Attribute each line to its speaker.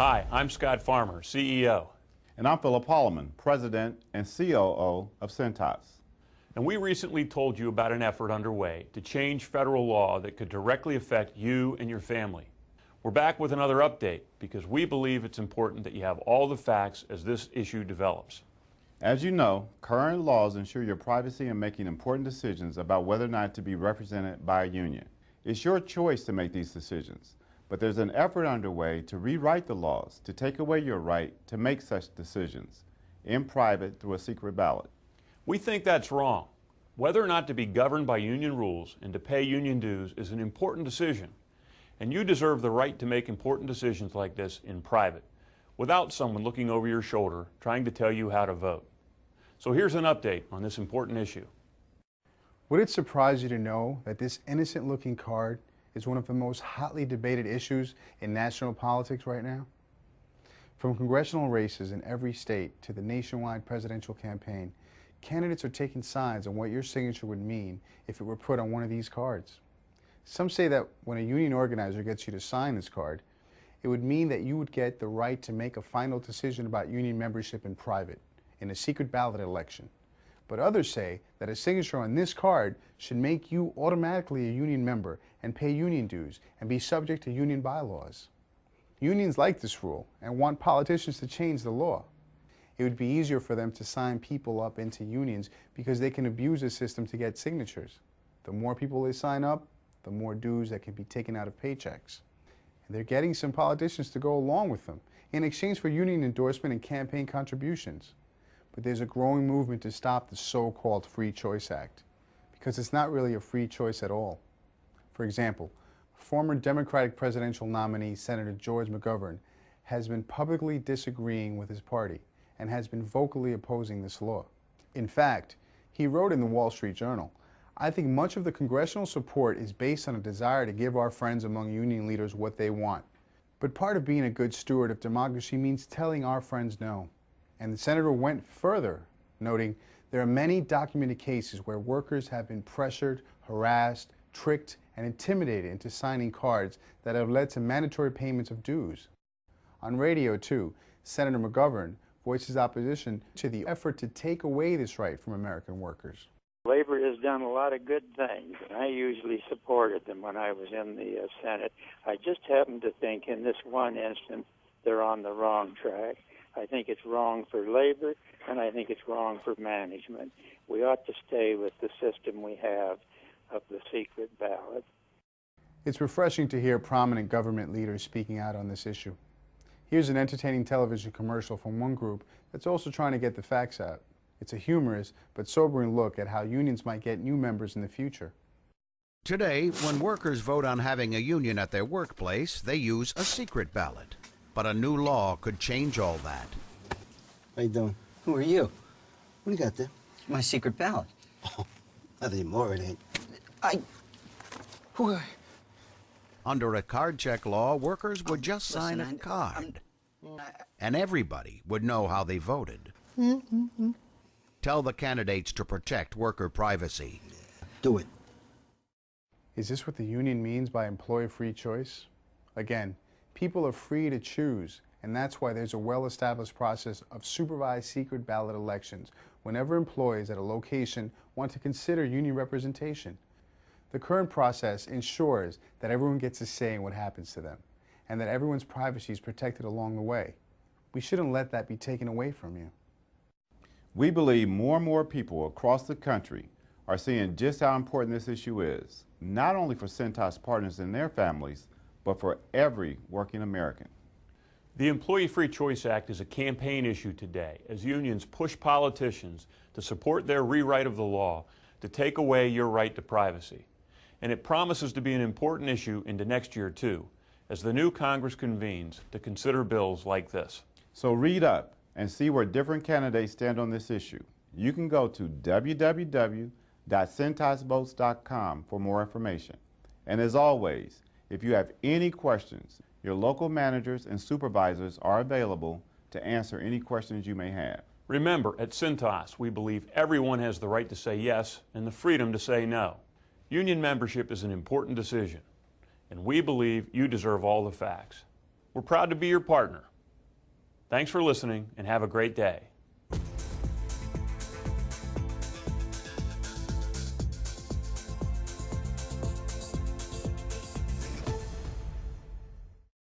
Speaker 1: Hi, I'm Scott Farmer, CEO.
Speaker 2: And I'm Philip Holloman, President and COO of Cintas.
Speaker 1: And we recently told you about an effort underway to change federal law that could directly affect you and your family. We're back with another update because we believe it's important that you have all the facts as this issue develops.
Speaker 2: As you know, current laws ensure your privacy in making important decisions about whether or not to be represented by a union. It's your choice to make these decisions, but there's an effort underway to rewrite the laws to take away your right to make such decisions in private through a secret ballot.
Speaker 1: We think that's wrong. Whether or not to be governed by union rules and to pay union dues is an important decision, and you deserve the right to make important decisions like this in private, without someone looking over your shoulder trying to tell you how to vote. So here's an update on this important issue.
Speaker 3: Would it surprise you to know that this innocent-looking card is one of the most hotly debated issues in national politics right now? From congressional races in every state to the nationwide presidential campaign, candidates are taking sides on what your signature would mean if it were put on one of these cards. Some say that when a union organizer gets you to sign this card, it would mean that you would get the right to make a final decision about union membership in private, in a secret ballot election. But others say that a signature on this card should make you automatically a union member and pay union dues and be subject to union bylaws. Unions like this rule and want politicians to change the law. It would be easier for them to sign people up into unions because they can abuse the system to get signatures. The more people they sign up, the more dues that can be taken out of paychecks. And they're getting some politicians to go along with them in exchange for union endorsement and campaign contributions. But there's a growing movement to stop the so-called Free Choice Act, because it's not really a free choice at all. For example, former Democratic presidential nominee Senator George McGovern has been publicly disagreeing with his party and has been vocally opposing this law. In fact, he wrote in the Wall Street Journal, "I think much of the congressional support is based on a desire to give our friends among union leaders what they want. But part of being a good steward of democracy means telling our friends no." And the senator went further, noting, "There are many documented cases where workers have been pressured, harassed, tricked, and intimidated into signing cards that have led to mandatory payments of dues." On radio, too, Senator McGovern voices opposition to the effort to take away this right from American workers.
Speaker 4: Labor has done a lot of good things, and I usually supported them when I was in the Senate. I just happen to think in this one instance they're on the wrong track. I think it's wrong for labor, and I think it's wrong for management. We ought to stay with the system we have of the secret ballot.
Speaker 3: It's refreshing to hear prominent government leaders speaking out on this issue. Here's an entertaining television commercial from one group that's also trying to get the facts out. It's a humorous but sobering look at how unions might get new members in the future.
Speaker 5: Today, when workers vote on having a union at their workplace, they use a secret ballot. But a new law could change all that.
Speaker 6: How you doing?
Speaker 7: Who are you?
Speaker 6: What do you got there?
Speaker 7: It's my secret ballot.
Speaker 6: Oh, nothing more, it ain't.
Speaker 7: Who are
Speaker 5: Under a card check law, workers would just sign a card. And everybody would know how they voted. Tell the candidates to protect worker privacy.
Speaker 6: Do it.
Speaker 3: Is this what the union means by employee free choice? Again, people are free to choose, and that's why there's a well-established process of supervised secret ballot elections whenever employees at a location want to consider union representation. The current process ensures that everyone gets a say in what happens to them, and that everyone's privacy is protected along the way. We shouldn't let that be taken away from you.
Speaker 2: We believe more and more people across the country are seeing just how important this issue is, not only for Cintas partners and their families, but for every working American.
Speaker 1: The Employee Free Choice Act is a campaign issue today as unions push politicians to support their rewrite of the law to take away your right to privacy. And it promises to be an important issue into next year, too, as the new Congress convenes to consider bills like this.
Speaker 2: So read up and see where different candidates stand on this issue. You can go to www.cintasvotes.com for more information. And as always, if you have any questions, your local managers and supervisors are available to answer any questions you may have.
Speaker 1: Remember, at Cintas, we believe everyone has the right to say yes and the freedom to say no. Union membership is an important decision, and we believe you deserve all the facts. We're proud to be your partner, Thanks for listening and have a great day.